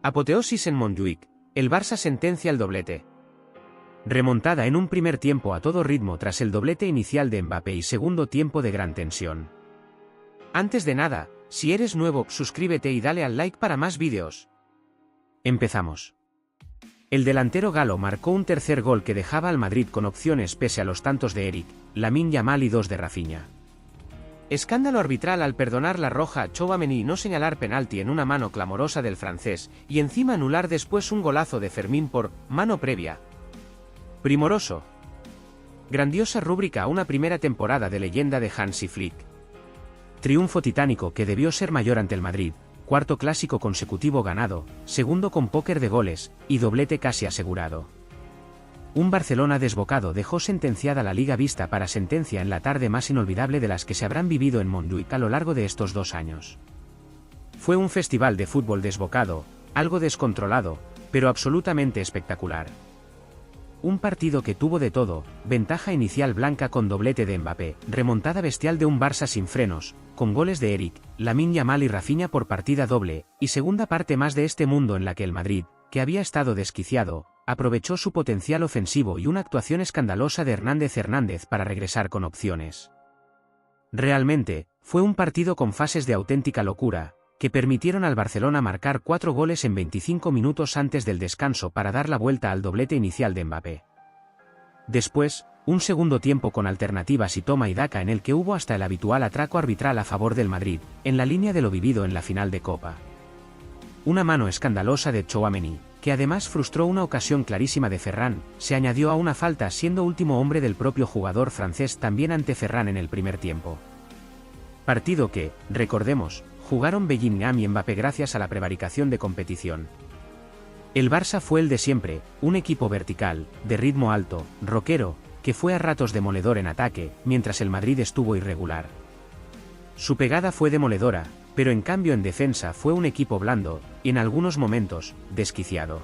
Apoteosis en Montjuïc, el Barça sentencia el doblete. Remontada en un primer tiempo a todo ritmo tras el doblete inicial de Mbappé y segundo tiempo de gran tensión. Antes de nada, si eres nuevo, suscríbete y dale al like para más vídeos. Empezamos. El delantero galo marcó un tercer gol que dejaba al Madrid con opciones pese a los tantos de Eric, Lamine Yamal y 2 de Rafinha. Escándalo arbitral al perdonar la roja a Tchouaméni y no señalar penalti en una mano clamorosa del francés, y encima anular después un golazo de Fermín por mano previa. Primoroso. Grandiosa rúbrica a una primera temporada de leyenda de Hansi Flick. Triunfo titánico que debió ser mayor ante el Madrid, cuarto clásico consecutivo ganado, segundo con póker de goles, y doblete casi asegurado. Un Barcelona desbocado dejó sentenciada la Liga vista para sentencia en la tarde más inolvidable de las que se habrán vivido en Montjuïc a lo largo de estos 2 años. Fue un festival de fútbol desbocado, algo descontrolado, pero absolutamente espectacular. Un partido que tuvo de todo: ventaja inicial blanca con doblete de Mbappé, remontada bestial de un Barça sin frenos, con goles de Eric, Lamine Yamal y Rafinha por partida doble, y segunda parte más de este mundo en la que el Madrid, que había estado desquiciado, aprovechó su potencial ofensivo y una actuación escandalosa de Hernández para regresar con opciones. Realmente, fue un partido con fases de auténtica locura, que permitieron al Barcelona marcar 4 goles en 25 minutos antes del descanso para dar la vuelta al doblete inicial de Mbappé. Después, un segundo tiempo con alternativas y toma y daca en el que hubo hasta el habitual atraco arbitral a favor del Madrid, en la línea de lo vivido en la final de Copa. Una mano escandalosa de Tchouaméni, que además frustró una ocasión clarísima de Ferran, se añadió a una falta siendo último hombre del propio jugador francés también ante Ferran en el primer tiempo. Partido que, recordemos, jugaron Bellingham y Mbappé gracias a la prevaricación de competición. El Barça fue el de siempre, un equipo vertical, de ritmo alto, rockero, que fue a ratos demoledor en ataque, mientras el Madrid estuvo irregular. Su pegada fue demoledora, pero en cambio en defensa fue un equipo blando, y en algunos momentos, desquiciado.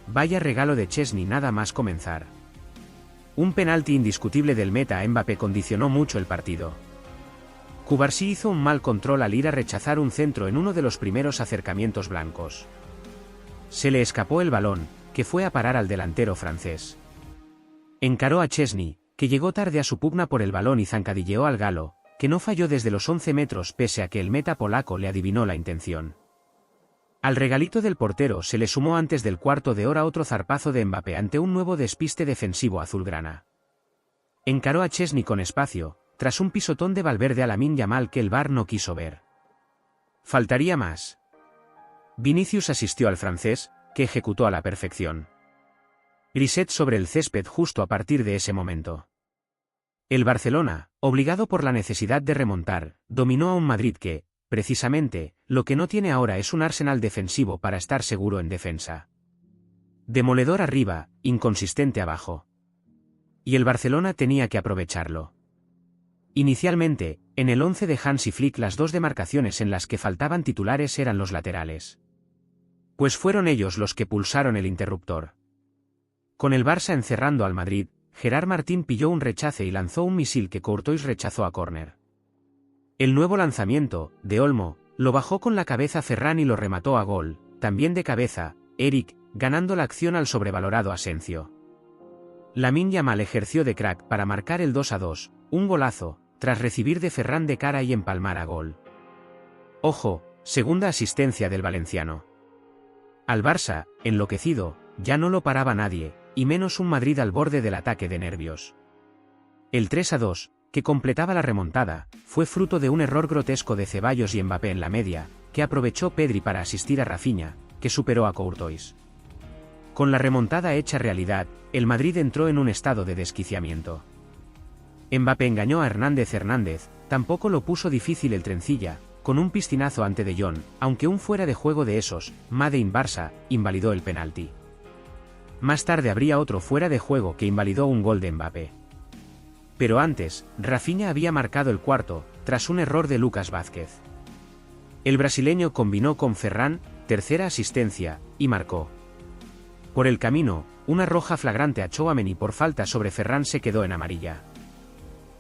Vaya regalo de Chesney nada más comenzar. Un penalti indiscutible del meta Mbappé condicionó mucho el partido. Cubarsí hizo un mal control al ir a rechazar un centro en uno de los primeros acercamientos blancos. Se le escapó el balón, que fue a parar al delantero francés. Encaró a Chesney, que llegó tarde a su pugna por el balón y zancadilleó al galo, que no falló desde los 11 metros pese a que el meta polaco le adivinó la intención. Al regalito del portero se le sumó antes del cuarto de hora otro zarpazo de Mbappé ante un nuevo despiste defensivo azulgrana. Encaró a Chesney con espacio, tras un pisotón de Valverde a Lamine Yamal que el VAR no quiso ver. Faltaría más. Vinicius asistió al francés, que ejecutó a la perfección. Griset sobre el césped justo a partir de ese momento. El Barcelona, obligado por la necesidad de remontar, dominó a un Madrid que, precisamente, lo que no tiene ahora es un arsenal defensivo para estar seguro en defensa. Demoledor arriba, inconsistente abajo. Y el Barcelona tenía que aprovecharlo. Inicialmente, en el 11 de Hansi Flick las 2 demarcaciones en las que faltaban titulares eran los laterales. Pues fueron ellos los que pulsaron el interruptor. Con el Barça encerrando al Madrid, Gerard Martín pilló un rechace y lanzó un misil que Courtois rechazó a córner. El nuevo lanzamiento, de Olmo, lo bajó con la cabeza Ferran y lo remató a gol, también de cabeza, Eric, ganando la acción al sobrevalorado Asensio. Lamine Yamal ejerció de crack para marcar el 2-2, un golazo, tras recibir de Ferran de cara y empalmar a gol. Ojo, segunda asistencia del valenciano. Al Barça, enloquecido, ya no lo paraba nadie, y menos un Madrid al borde del ataque de nervios. El 3-2, que completaba la remontada, fue fruto de un error grotesco de Ceballos y Mbappé en la media, que aprovechó Pedri para asistir a Rafinha, que superó a Courtois. Con la remontada hecha realidad, el Madrid entró en un estado de desquiciamiento. Mbappé engañó a Hernández, tampoco lo puso difícil el trencilla, con un piscinazo ante De Jong, aunque un fuera de juego de esos, Made in Barça, invalidó el penalti. Más tarde habría otro fuera de juego que invalidó un gol de Mbappé. Pero antes, Rafinha había marcado el cuarto, tras un error de Lucas Vázquez. El brasileño combinó con Ferran, tercera asistencia, y marcó. Por el camino, una roja flagrante a Tchouaméni por falta sobre Ferran se quedó en amarilla.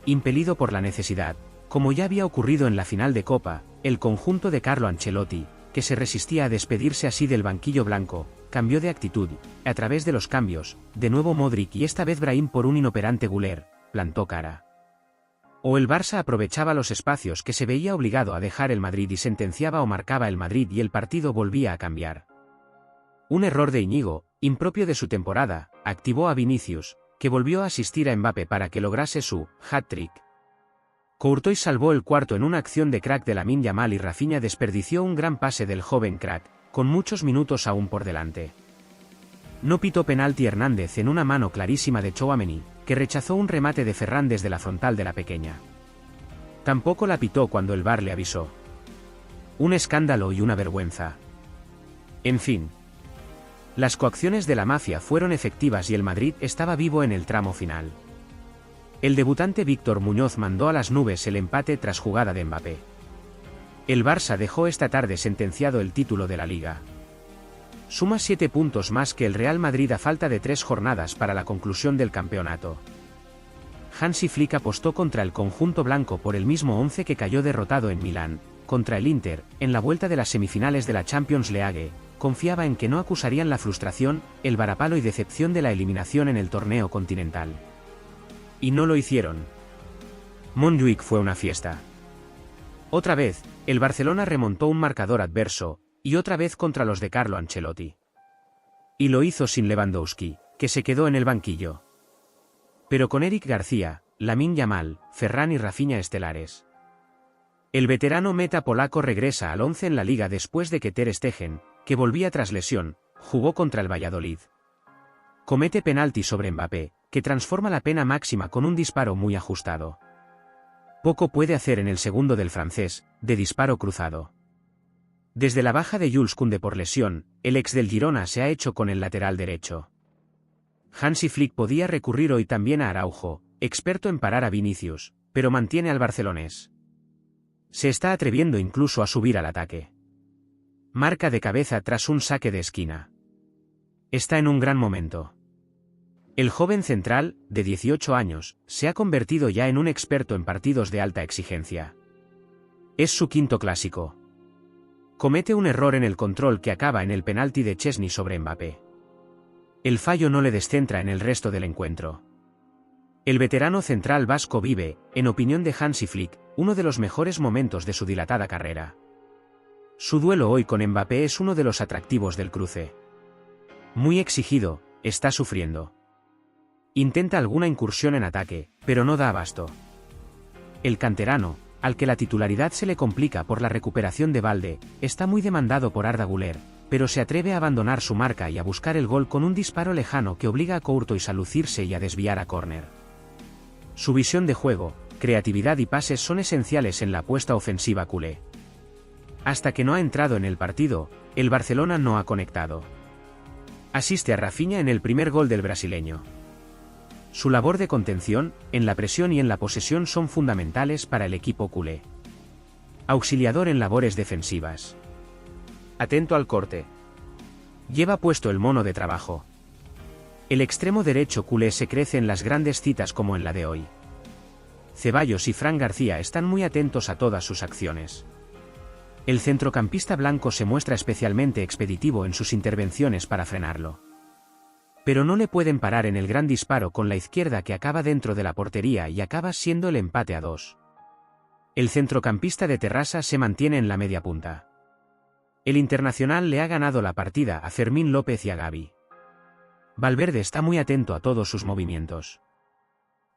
Impelido por la necesidad, como ya había ocurrido en la final de Copa, el conjunto de Carlo Ancelotti, que se resistía a despedirse así del banquillo blanco, cambió de actitud, a través de los cambios, de nuevo Modric y esta vez Brahim por un inoperante Güler, plantó cara. O el Barça aprovechaba los espacios que se veía obligado a dejar el Madrid y sentenciaba o marcaba el Madrid y el partido volvía a cambiar. Un error de Íñigo, impropio de su temporada, activó a Vinicius, que volvió a asistir a Mbappé para que lograse su hat-trick. Courtois salvó el cuarto en una acción de crack de Lamine Yamal y Rafinha desperdició un gran pase del joven crack, con muchos minutos aún por delante. No pitó penalti Hernández en una mano clarísima de Tchouaméni, que rechazó un remate de Ferran desde la frontal de la pequeña. Tampoco la pitó cuando el VAR le avisó. Un escándalo y una vergüenza. En fin. Las coacciones de la mafia fueron efectivas y el Madrid estaba vivo en el tramo final. El debutante Víctor Muñoz mandó a las nubes el empate tras jugada de Mbappé. El Barça dejó esta tarde sentenciado el título de la Liga. Suma 7 puntos más que el Real Madrid a falta de 3 jornadas para la conclusión del campeonato. Hansi Flick apostó contra el conjunto blanco por el mismo 11 que cayó derrotado en Milán, contra el Inter, en la vuelta de las semifinales de la Champions League. Confiaba en que no acusarían la frustración, el varapalo y decepción de la eliminación en el torneo continental. Y no lo hicieron. Montjuic fue una fiesta. Otra vez, el Barcelona remontó un marcador adverso, y otra vez contra los de Carlo Ancelotti. Y lo hizo sin Lewandowski, que se quedó en el banquillo. Pero con Eric García, Lamine Yamal, Ferran y Rafinha estelares. El veterano meta polaco regresa al 11 en la Liga después de que Ter Stegen, que volvía tras lesión, jugó contra el Valladolid. Comete penalti sobre Mbappé, que transforma la pena máxima con un disparo muy ajustado. Poco puede hacer en el segundo del francés, de disparo cruzado. Desde la baja de Jules Koundé por lesión, el ex del Girona se ha hecho con el lateral derecho. Hansi Flick podía recurrir hoy también a Araujo, experto en parar a Vinicius, pero mantiene al barcelonés. Se está atreviendo incluso a subir al ataque. Marca de cabeza tras un saque de esquina. Está en un gran momento. El joven central, de 18 años, se ha convertido ya en un experto en partidos de alta exigencia. Es su quinto clásico. Comete un error en el control que acaba en el penalti de Chesney sobre Mbappé. El fallo no le descentra en el resto del encuentro. El veterano central vasco vive, en opinión de Hansi Flick, uno de los mejores momentos de su dilatada carrera. Su duelo hoy con Mbappé es uno de los atractivos del cruce. Muy exigido, está sufriendo. Intenta alguna incursión en ataque, pero no da abasto. El canterano, al que la titularidad se le complica por la recuperación de Balde, está muy demandado por Arda Güler, pero se atreve a abandonar su marca y a buscar el gol con un disparo lejano que obliga a Courtois a lucirse y a desviar a córner. Su visión de juego, creatividad y pases son esenciales en la apuesta ofensiva culé. Hasta que no ha entrado en el partido, el Barcelona no ha conectado. Asiste a Rafinha en el primer gol del brasileño. Su labor de contención, en la presión y en la posesión son fundamentales para el equipo culé. Auxiliador en labores defensivas. Atento al corte. Lleva puesto el mono de trabajo. El extremo derecho culé se crece en las grandes citas como en la de hoy. Ceballos y Fran García están muy atentos a todas sus acciones. El centrocampista blanco se muestra especialmente expeditivo en sus intervenciones para frenarlo. Pero no le pueden parar en el gran disparo con la izquierda que acaba dentro de la portería y acaba siendo el empate a 2. El centrocampista de Terrassa se mantiene en la media punta. El internacional le ha ganado la partida a Fermín López y a Gavi. Valverde está muy atento a todos sus movimientos.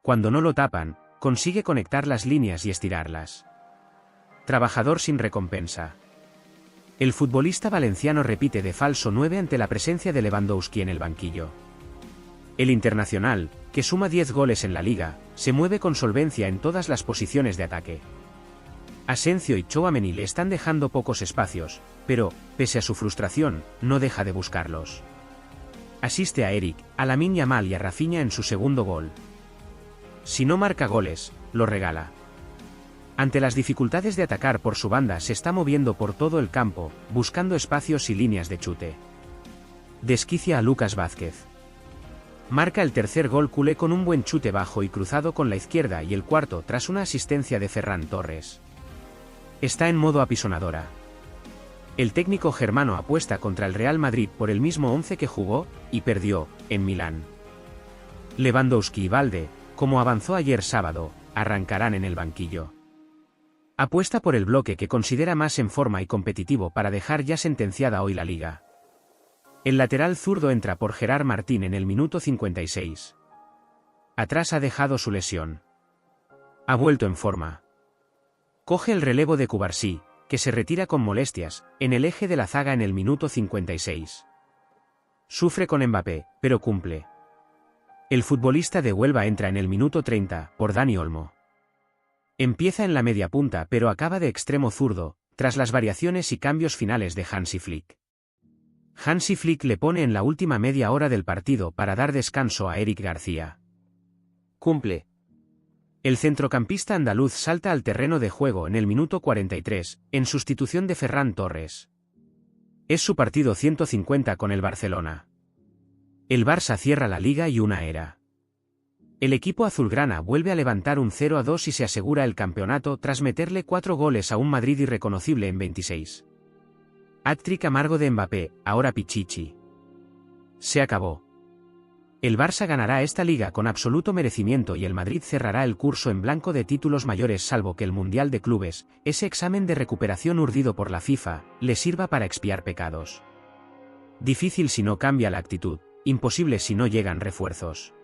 Cuando no lo tapan, consigue conectar las líneas y estirarlas. Trabajador sin recompensa. El futbolista valenciano repite de falso 9 ante la presencia de Lewandowski en el banquillo. El internacional, que suma 10 goles en la liga, se mueve con solvencia en todas las posiciones de ataque. Asensio y Tchouaméni le están dejando pocos espacios, pero, pese a su frustración, no deja de buscarlos. Asiste a Eric, a Lamine Yamal y a Rafinha en su segundo gol. Si no marca goles, lo regala. Ante las dificultades de atacar por su banda se está moviendo por todo el campo, buscando espacios y líneas de chute. Desquicia a Lucas Vázquez. Marca el tercer gol culé con un buen chute bajo y cruzado con la izquierda y el cuarto tras una asistencia de Ferran Torres. Está en modo apisonadora. El técnico germano apuesta contra el Real Madrid por el mismo 11 que jugó, y perdió, en Milán. Lewandowski y Balde, como avanzó ayer sábado, arrancarán en el banquillo. Apuesta por el bloque que considera más en forma y competitivo para dejar ya sentenciada hoy la liga. El lateral zurdo entra por Gerard Martín en el minuto 56. Atrás ha dejado su lesión. Ha vuelto en forma. Coge el relevo de Cubarsí, que se retira con molestias, en el eje de la zaga en el minuto 56. Sufre con Mbappé, pero cumple. El futbolista de Huelva entra en el minuto 30, por Dani Olmo. Empieza en la media punta pero acaba de extremo zurdo, tras las variaciones y cambios finales de Hansi Flick. Hansi Flick le pone en la última media hora del partido para dar descanso a Eric García. Cumple. El centrocampista andaluz salta al terreno de juego en el minuto 43, en sustitución de Ferran Torres. Es su partido 150 con el Barcelona. El Barça cierra la liga y una era. El equipo azulgrana vuelve a levantar un 0-2 y se asegura el campeonato tras meterle 4 goles a un Madrid irreconocible en 26. Hat-trick amargo de Mbappé, ahora Pichichi. Se acabó. El Barça ganará esta liga con absoluto merecimiento y el Madrid cerrará el curso en blanco de títulos mayores salvo que el Mundial de Clubes, ese examen de recuperación urdido por la FIFA, le sirva para expiar pecados. Difícil si no cambia la actitud, imposible si no llegan refuerzos.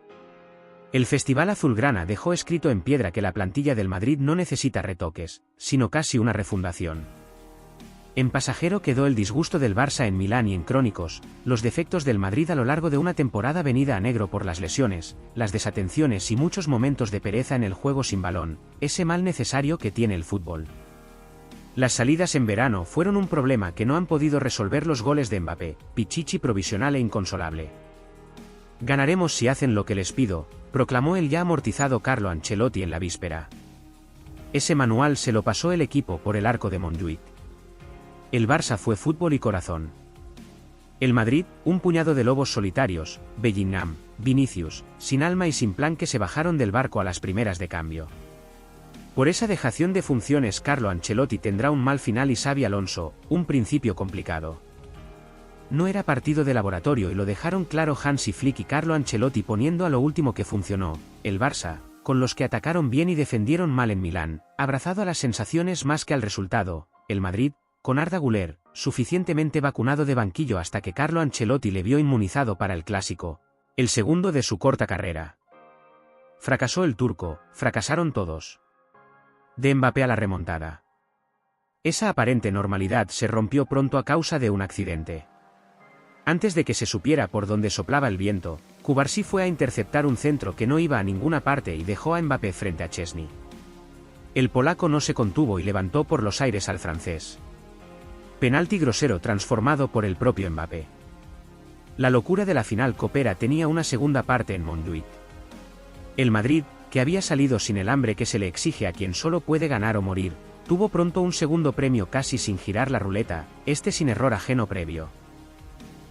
El Festival Azulgrana dejó escrito en piedra que la plantilla del Madrid no necesita retoques, sino casi una refundación. En pasajero quedó el disgusto del Barça en Milán y en crónicos, los defectos del Madrid a lo largo de una temporada venida a negro por las lesiones, las desatenciones y muchos momentos de pereza en el juego sin balón, ese mal necesario que tiene el fútbol. Las salidas en verano fueron un problema que no han podido resolver los goles de Mbappé, Pichichi provisional e inconsolable. Ganaremos si hacen lo que les pido, proclamó el ya amortizado Carlo Ancelotti en la víspera. Ese manual se lo pasó el equipo por el arco de Montjuic. El Barça fue fútbol y corazón. El Madrid, un puñado de lobos solitarios, Bellingham, Vinicius, sin alma y sin plan que se bajaron del barco a las primeras de cambio. Por esa dejación de funciones Carlo Ancelotti tendrá un mal final y Xabi Alonso, un principio complicado. No era partido de laboratorio y lo dejaron claro Hansi Flick y Carlo Ancelotti poniendo a lo último que funcionó, el Barça, con los que atacaron bien y defendieron mal en Milán, abrazado a las sensaciones más que al resultado, el Madrid, con Arda Güler, suficientemente vacunado de banquillo hasta que Carlo Ancelotti le vio inmunizado para el clásico, el segundo de su corta carrera. Fracasó el turco, fracasaron todos. De Mbappé a la remontada. Esa aparente normalidad se rompió pronto a causa de un accidente. Antes de que se supiera por dónde soplaba el viento, Cubarsí fue a interceptar un centro que no iba a ninguna parte y dejó a Mbappé frente a Chesney. El polaco no se contuvo y levantó por los aires al francés. Penalti grosero transformado por el propio Mbappé. La locura de la final copera tenía una segunda parte en Montjuic. El Madrid, que había salido sin el hambre que se le exige a quien solo puede ganar o morir, tuvo pronto un segundo premio casi sin girar la ruleta, este sin error ajeno previo.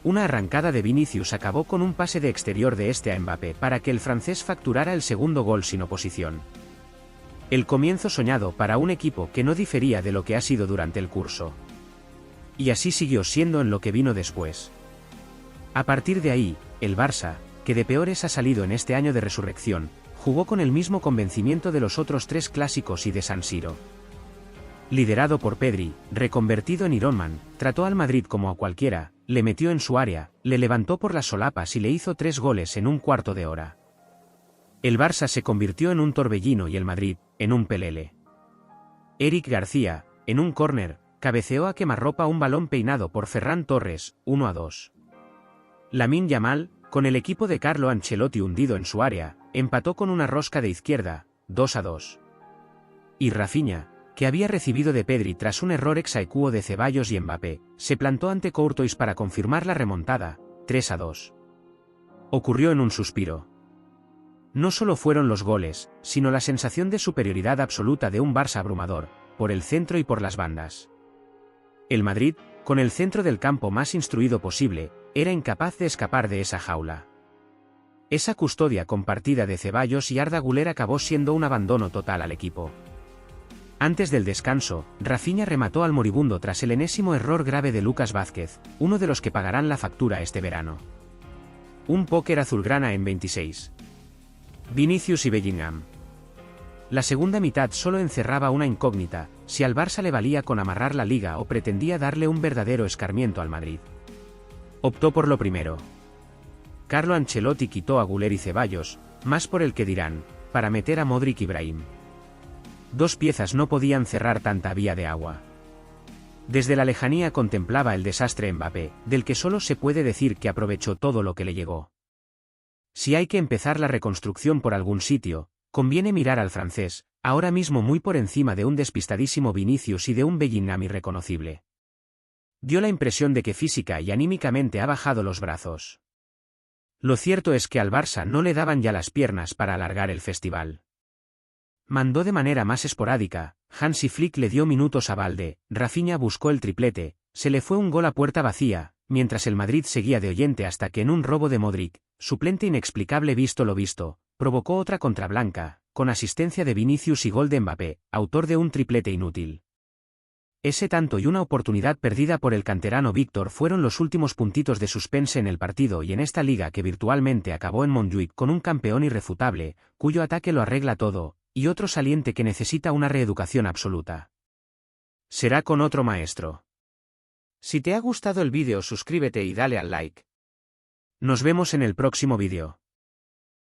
Una arrancada de Vinicius acabó con un pase de exterior de este a Mbappé para que el francés facturara el segundo gol sin oposición. El comienzo soñado para un equipo que no difería de lo que ha sido durante el curso. Y así siguió siendo en lo que vino después. A partir de ahí, el Barça, que de peores ha salido en este año de resurrección, jugó con el mismo convencimiento de los otros 3 clásicos y de San Siro. Liderado por Pedri, reconvertido en Iron Man, trató al Madrid como a cualquiera, le metió en su área, le levantó por las solapas y le hizo 3 goles en un cuarto de hora. El Barça se convirtió en un torbellino y el Madrid, en un pelele. Eric García, en un córner, cabeceó a quemarropa un balón peinado por Ferran Torres, 1-2. Lamine Yamal, con el equipo de Carlo Ancelotti hundido en su área, empató con una rosca de izquierda, 2-2. Y Rafinha, que había recibido de Pedri tras un error ex aequo de Ceballos y Mbappé, se plantó ante Courtois para confirmar la remontada, 3-2. Ocurrió en un suspiro. No solo fueron los goles, sino la sensación de superioridad absoluta de un Barça abrumador, por el centro y por las bandas. El Madrid, con el centro del campo más instruido posible, era incapaz de escapar de esa jaula. Esa custodia compartida de Ceballos y Arda Güler acabó siendo un abandono total al equipo. Antes del descanso, Rafinha remató al moribundo tras el enésimo error grave de Lucas Vázquez, uno de los que pagarán la factura este verano. Un póker azulgrana en 26. Vinicius y Bellingham. La segunda mitad solo encerraba una incógnita: si al Barça le valía con amarrar la liga o pretendía darle un verdadero escarmiento al Madrid. Optó por lo primero. Carlo Ancelotti quitó a Güler y Ceballos, más por el que dirán, para meter a Modric y Brahim. Dos piezas no podían cerrar tanta vía de agua. Desde la lejanía contemplaba el desastre Mbappé, del que solo se puede decir que aprovechó todo lo que le llegó. Si hay que empezar la reconstrucción por algún sitio, conviene mirar al francés, ahora mismo muy por encima de un despistadísimo Vinicius y de un Bellingham irreconocible. Dio la impresión de que física y anímicamente ha bajado los brazos. Lo cierto es que al Barça no le daban ya las piernas para alargar el festival. Mandó de manera más esporádica, Hansi Flick le dio minutos a Balde, Rafinha buscó el triplete, se le fue un gol a puerta vacía, mientras el Madrid seguía de oyente hasta que en un robo de Modric, suplente inexplicable visto lo visto, provocó otra contra Blanca, con asistencia de Vinicius y gol de Mbappé, autor de un triplete inútil. Ese tanto y una oportunidad perdida por el canterano Víctor fueron los últimos puntitos de suspense en el partido y en esta liga que virtualmente acabó en Montjuic con un campeón irrefutable, cuyo ataque lo arregla todo, y otro saliente que necesita una reeducación absoluta. Será con otro maestro. Si te ha gustado el vídeo, suscríbete y dale al like. Nos vemos en el próximo vídeo.